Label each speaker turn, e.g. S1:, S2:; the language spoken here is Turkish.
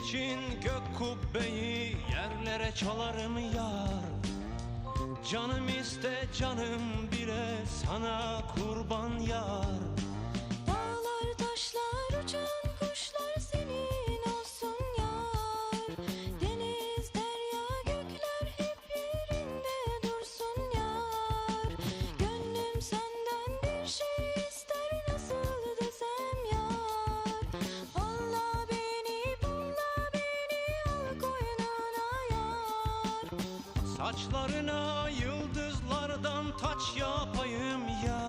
S1: için gök kubbeyi yerlere çalarım yar. Canım iste canım bile sana kurban yar.
S2: Dağlar taşlar uçan kuşlar senin olsun yar. Deniz derya gökler hep yerinde dursun yar. Gönlüm senden bir şey ister nasıl desem yar. Alla beni pulla beni al koynuna yar.
S1: Saçlarına yıldızlardan taç yapayım ya.